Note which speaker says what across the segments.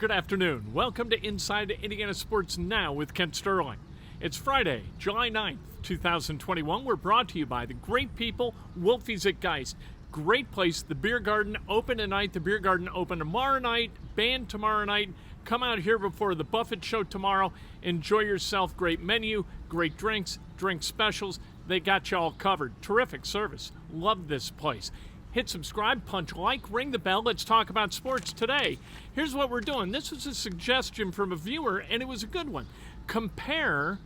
Speaker 1: Good afternoon. Welcome to Inside Indiana Sports Now with Kent Sterling. It's Friday, July 9th, 2021. We're brought to you by the great people, Wolfies at Geist. Great place. The Beer Garden open tonight. The Beer Garden open tomorrow night. Band tomorrow night. Come out here before the Buffett Show tomorrow. Enjoy yourself. Great menu, great drinks, drink specials. They got you all covered. Terrific service. Love this place. Hit subscribe, punch like, ring the bell. Let's talk about sports today. Here's what we're doing. This was a suggestion from a viewer, and it was a good one. Compare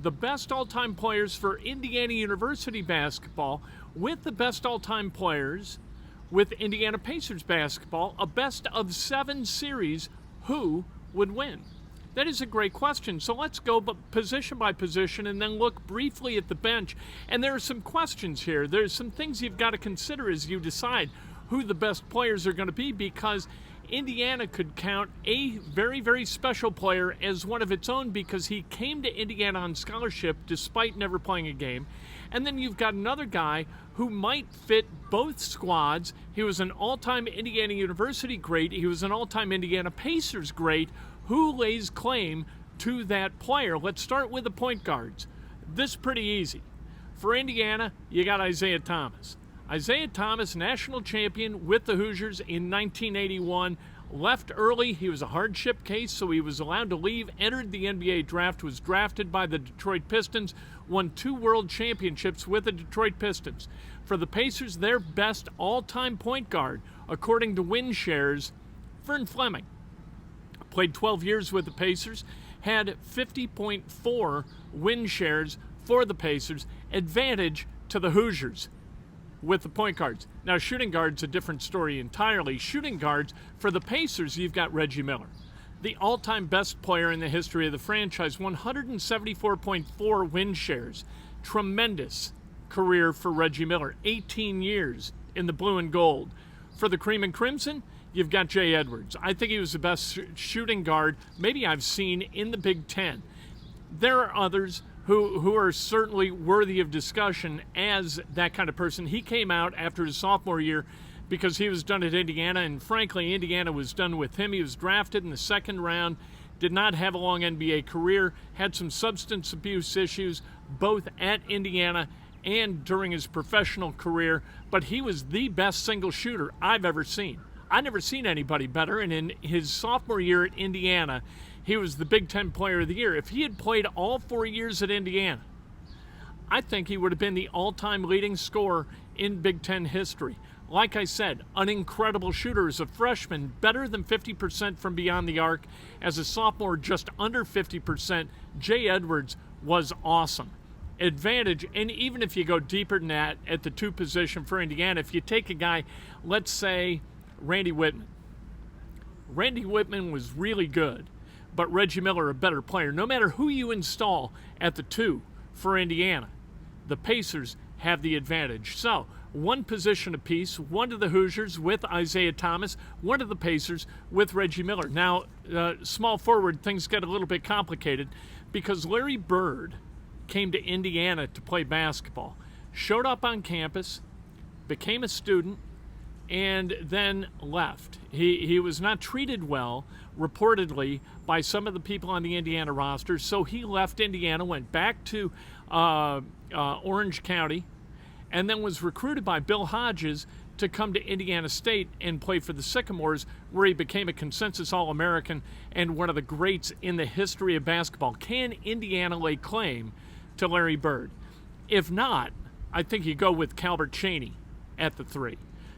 Speaker 1: the best all-time players for Indiana University basketball with the best all-time players with Indiana Pacers basketball. A best-of-7 series. Who would win? That is a great question. So let's go position by position and then look briefly at the bench. And there are some questions here. There's some things you've got to consider as you decide who the best players are going to be, because Indiana could count a very, very special player as one of its own because he came to Indiana on scholarship despite never playing a game. And then you've got another guy who might fit both squads. He was an all-time Indiana University great. He was an all-time Indiana Pacers great. Who lays claim to that player? Let's start with the point guards. This is pretty easy. For Indiana, you got Isaiah Thomas. Isaiah Thomas, national champion with the Hoosiers in 1981. Left early. He was a hardship case, so he was allowed to leave. Entered the NBA draft, was drafted by the Detroit Pistons, won 2 world championships with the Detroit Pistons. For the Pacers, their best all-time point guard, according to win shares, Vern Fleming. Played 12 years with the Pacers, had 50.4 win shares for the Pacers, advantage to the Hoosiers with the point guards. Now, shooting guards, a different story entirely. Shooting guards, for the Pacers, you've got Reggie Miller, the all-time best player in the history of the franchise, 174.4 win shares. Tremendous career for Reggie Miller, 18 years in the blue and gold. For the Cream and Crimson, you've got Jay Edwards. I think he was the best shooting guard maybe I've seen in the Big Ten. There are others who are certainly worthy of discussion as that kind of person. He came out after his sophomore year because he was done at Indiana, and frankly, Indiana was done with him. He was drafted in the second round, did not have a long NBA career, had some substance abuse issues both at Indiana and during his professional career, but he was the best single shooter I've ever seen. I've never seen anybody better, and in his sophomore year at Indiana, he was the Big Ten Player of the Year. If he had played all 4 years at Indiana, I think he would have been the all-time leading scorer in Big Ten history. Like I said, an incredible shooter as a freshman, better than 50% from beyond the arc. As a sophomore, just under 50%. Jay Edwards was awesome. Advantage, and even if you go deeper than that at the 2 position for Indiana, if you take a guy, let's say Randy Whitman. Randy Whitman was really good, but Reggie Miller a better player. No matter who you install at the 2 for Indiana, the Pacers have the advantage. So, 1 position apiece, 1 to the Hoosiers with Isaiah Thomas, 1 to the Pacers with Reggie Miller. Now, small forward, things get a little bit complicated because Larry Bird came to Indiana to play basketball, showed up on campus, became a student, and then left. He was not treated well, reportedly, by some of the people on the Indiana roster, so he left Indiana, went back to Orange County, and then was recruited by Bill Hodges to come to Indiana State and play for the Sycamores, where he became a consensus All-American and one of the greats in the history of basketball. Can Indiana lay claim to Larry Bird? If not, I think you go with Calbert Cheaney at the 3.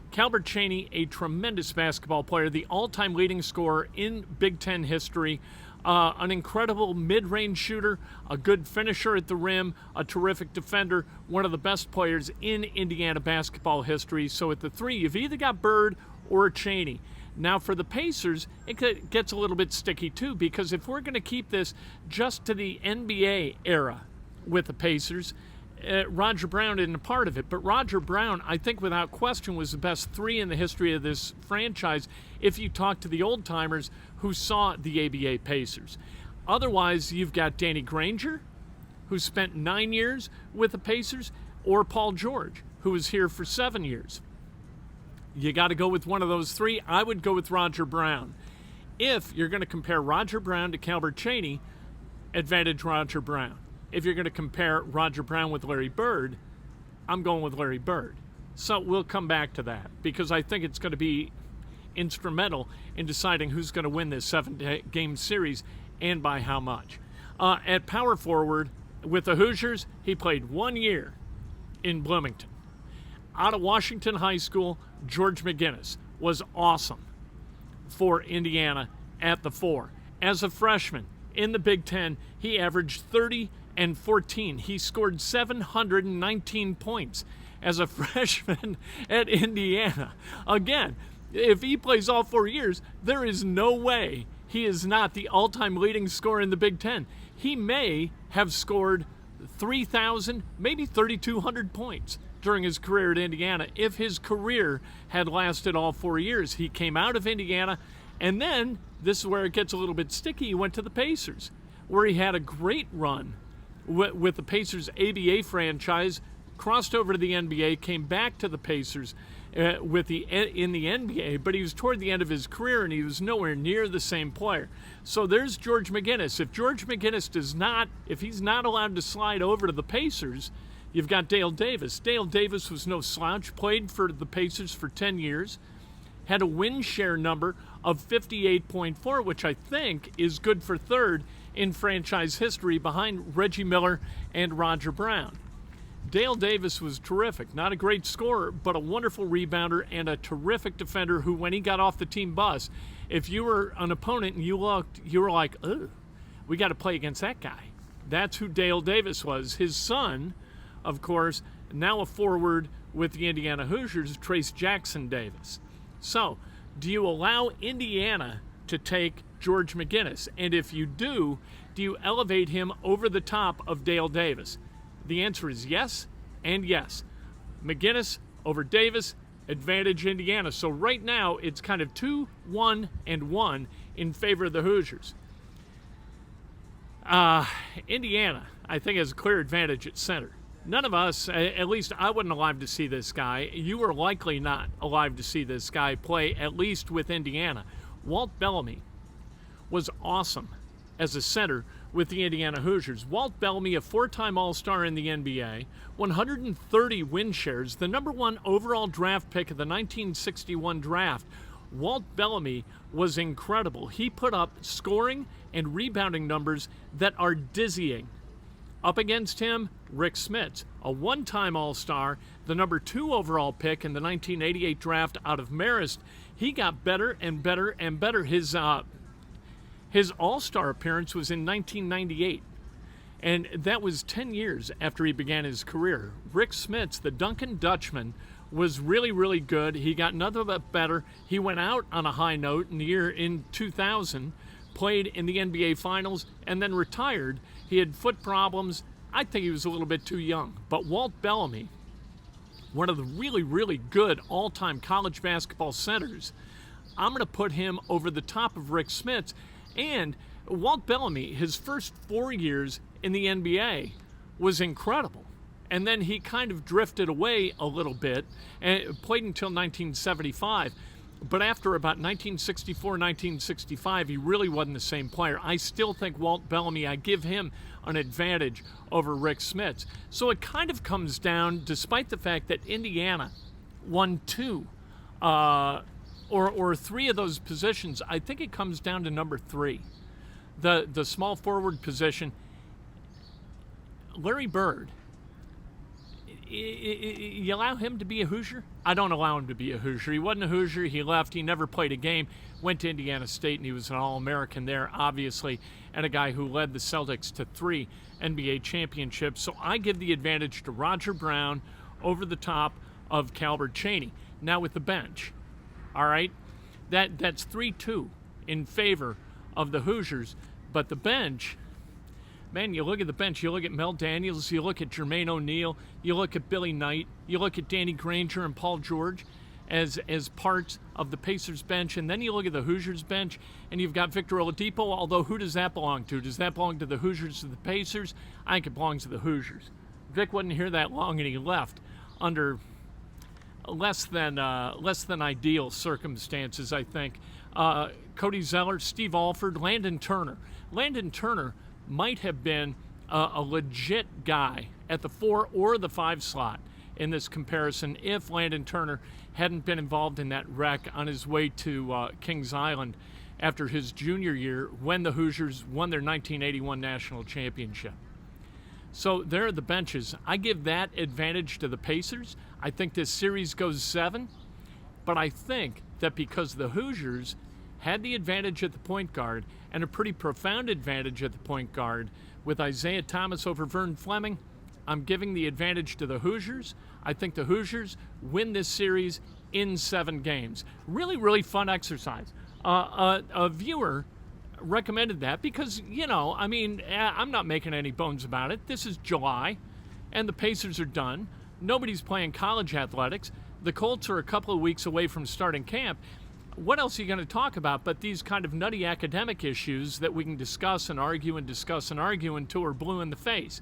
Speaker 1: Calbert Cheaney, a tremendous basketball player, the all-time leading scorer in Big Ten history, an incredible mid-range shooter, a good finisher at the rim, a terrific defender, one of the best players in Indiana basketball history. So at the 3, you've either got Bird or Cheaney. Now for the Pacers, it gets a little bit sticky too, because if we're going to keep this just to the NBA era with the Pacers, Roger Brown isn't a part of it, but Roger Brown, I think without question, was the best 3 in the history of this franchise if you talk to the old-timers who saw the ABA Pacers. Otherwise, you've got Danny Granger, who spent 9 years with the Pacers, or Paul George, who was here for 7 years. You got to go with one of those 3. I would go with Roger Brown. If you're going to compare Roger Brown to Calbert Cheaney, advantage Roger Brown. If you're going to compare Roger Brown with Larry Bird, I'm going with Larry Bird. So we'll come back to that because I think it's going to be instrumental in deciding who's going to win this 7-game series and by how much. At power forward with the Hoosiers, he played 1 year in Bloomington. Out of Washington High School, George Mcginnis was awesome for Indiana at the 4. As a freshman in the Big Ten, he averaged 30 and 14. He scored 719 points as a freshman at Indiana. Again, if he plays all 4 years, there is no way he is not the all-time leading scorer in the Big Ten. He may have scored 3,000, maybe 3,200 points during his career at Indiana if his career had lasted all 4 years. He came out of Indiana, and then, this is where it gets a little bit sticky, he went to the Pacers, where he had a great run with the Pacers ABA franchise, crossed over to the NBA, came back to the Pacers in the NBA, but he was toward the end of his career and he was nowhere near the same player. So there's George Mcginnis. If George Mcginnis if he's not allowed to slide over to the Pacers, you've got Dale Davis. Dale Davis was no slouch, played for the Pacers for 10 years, had a win share number of 58.4, which I think is good for third in franchise history behind Reggie Miller and Roger Brown. Dale Davis was terrific. Not a great scorer, but a wonderful rebounder and a terrific defender who, when he got off the team bus, if you were an opponent and you looked, you were like, oh, we got to play against that guy. That's who Dale Davis was. His son, of course, now a forward with the Indiana Hoosiers, Trace Jackson Davis. So, do you allow Indiana to take George Mcginnis? And if you do you elevate him over the top of Dale Davis? The answer is yes and yes. Mcginnis over Davis, advantage Indiana. So right now, it's kind of 2-1 and 1 in favor of the Hoosiers. Indiana, I think, has a clear advantage at center. None of us, at least I wasn't alive to see this guy. You were likely not alive to see this guy play, at least with Indiana. Walt Bellamy was awesome as a center with the Indiana Hoosiers. Walt Bellamy, a 4-time All-Star in the NBA, 130 win shares, the number 1 overall draft pick of the 1961 draft. Walt Bellamy was incredible. He put up scoring and rebounding numbers that are dizzying. Up against him, Rick Schmitz, a 1-time All-Star, the number 2 overall pick in the 1988 draft out of Marist. He got better and better and better. His All-Star appearance was in 1998, and that was 10 years after he began his career. Rick Schmitz, the Duncan Dutchman, was really, really good. He got nothing but better. He went out on a high note in 2000, played in the NBA Finals, and then retired. He had foot problems. I think he was a little bit too young. But Walt Bellamy, one of the really, really good all-time college basketball centers, I'm going to put him over the top of Rick Schmitz. And Walt Bellamy, his first 4 years in the NBA was incredible. And then he kind of drifted away a little bit and played until 1975. But after about 1964, 1965, he really wasn't the same player. I still think Walt Bellamy, I give him an advantage over Rick Schmitz. So it kind of comes down, despite the fact that Indiana won 2 or 3 of those positions, I think it comes down to number 3, the small forward position. Larry Bird, you allow him to be a Hoosier? I don't allow him to be a Hoosier. He wasn't a Hoosier. He left. He never played a game. Went to Indiana State, and he was an All-American there, obviously, and a guy who led the Celtics to 3 NBA championships. So I give the advantage to Roger Brown over the top of Calbert Cheaney. Now with the bench, all right, that's 3-2 in favor of the Hoosiers. But the bench, man, you look at the bench, you look at Mel Daniels, you look at Jermaine O'Neal, you look at Billy Knight, you look at Danny Granger and Paul George as parts of the Pacers bench, and then you look at the Hoosiers bench, and you've got Victor Oladipo, although who does that belong to? Does that belong to the Hoosiers or the Pacers? I think it belongs to the Hoosiers. Vic wasn't here that long, and he left under less than ideal circumstances, I think. Cody Zeller, Steve Alford, Landon Turner. Landon Turner might have been a legit guy at the 4 or the 5 slot in this comparison if Landon Turner hadn't been involved in that wreck on his way to Kings Island after his junior year when the Hoosiers won their 1981 national championship. So there are the benches. I give that advantage to the Pacers. I think this series goes 7, but I think that because the Hoosiers had the advantage at the point guard and a pretty profound advantage at the point guard with Isaiah Thomas over Vern Fleming, I'm giving the advantage to the Hoosiers. I think the Hoosiers win this series in 7 games. Really, really fun exercise. A viewer recommended that because, I'm not making any bones about it. This is July, and the Pacers are done. Nobody's playing college athletics. The Colts are a couple of weeks away from starting camp. What else are you going to talk about but these kind of nutty academic issues that we can discuss and argue until we're blue in the face?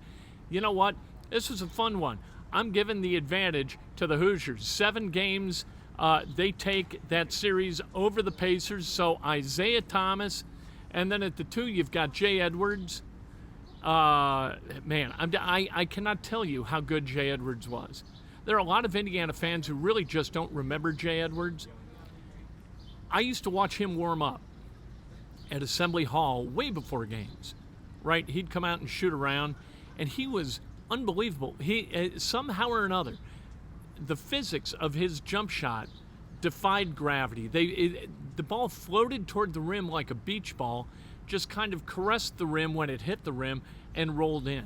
Speaker 1: You know what? This was a fun one. I'm giving the advantage to the Hoosiers. 7 games, they take that series over the Pacers. So Isaiah Thomas, and then at the 2, you've got Jay Edwards. I cannot tell you how good Jay Edwards was. There are a lot of Indiana fans who really just don't remember Jay Edwards. I used to watch him warm up at Assembly Hall way before games, right? He'd come out and shoot around, and he was unbelievable. He somehow or another, the physics of his jump shot defied gravity. The ball floated toward the rim like a beach ball, just kind of caressed the rim when it hit the rim and rolled in.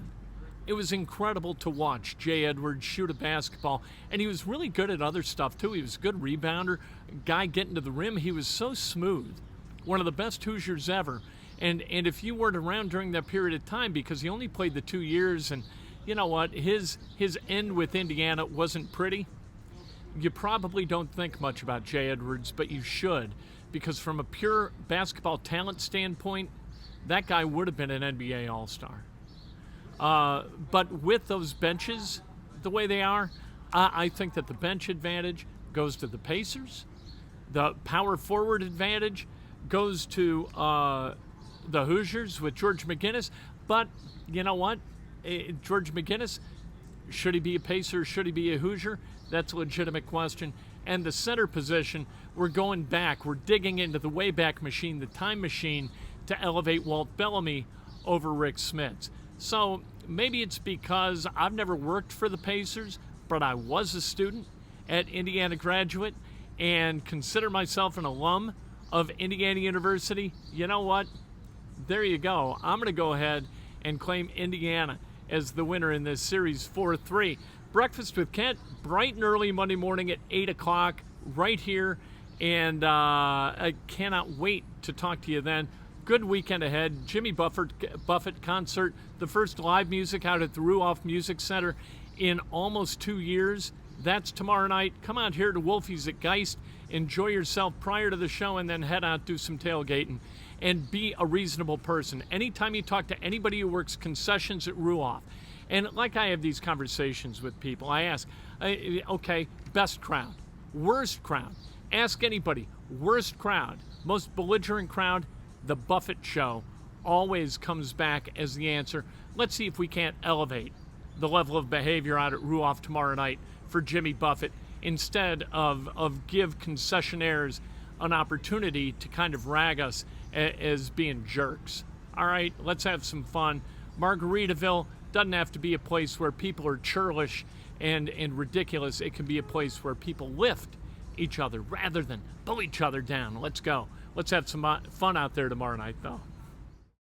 Speaker 1: It was incredible to watch Jay Edwards shoot a basketball, and he was really good at other stuff too. He was a good rebounder, guy getting to the rim. He was so smooth, one of the best Hoosiers ever. And if you weren't around during that period of time, because he only played the 2 years, and you know what, his end with Indiana wasn't pretty, you probably don't think much about Jay Edwards, but you should, because from a pure basketball talent standpoint, that guy would have been an NBA All-Star. But with those benches the way they are, I think that the bench advantage goes to the Pacers. The power forward advantage goes to the Hoosiers with George Mcginnis. But you know what? George Mcginnis, should he be a Pacer? Should he be a Hoosier? That's a legitimate question. And the center position, we're going back. We're digging into the Wayback Machine, the time machine, to elevate Walt Bellamy over Rick Schmitz. So maybe it's because I've never worked for the Pacers, but I was a student at Indiana Graduate and consider myself an alum of Indiana University. You know what? There you go. I'm going to go ahead and claim Indiana as the winner in this series 4-3. Breakfast with Kent, bright and early Monday morning at 8 o'clock right here. And I cannot wait to talk to you then. Good weekend ahead. Jimmy Buffett concert, the first live music out at the Ruoff Music Center in almost 2 years. That's tomorrow night. Come out here to Wolfie's at Geist. Enjoy yourself prior to the show and then head out, do some tailgating, and be a reasonable person. Anytime you talk to anybody who works concessions at Ruoff, and like I have these conversations with people, I ask, okay, best crowd, worst crowd. Ask anybody, worst crowd, most belligerent crowd. The Buffett Show always comes back as the answer. Let's see if we can't elevate the level of behavior out at Ruoff tomorrow night for Jimmy Buffett instead of give concessionaires an opportunity to kind of rag us as being jerks. All right, let's have some fun. Margaritaville doesn't have to be a place where people are churlish and ridiculous. It can be a place where people lift each other rather than pull each other down. Let's go. Let's have some fun out there tomorrow night, though.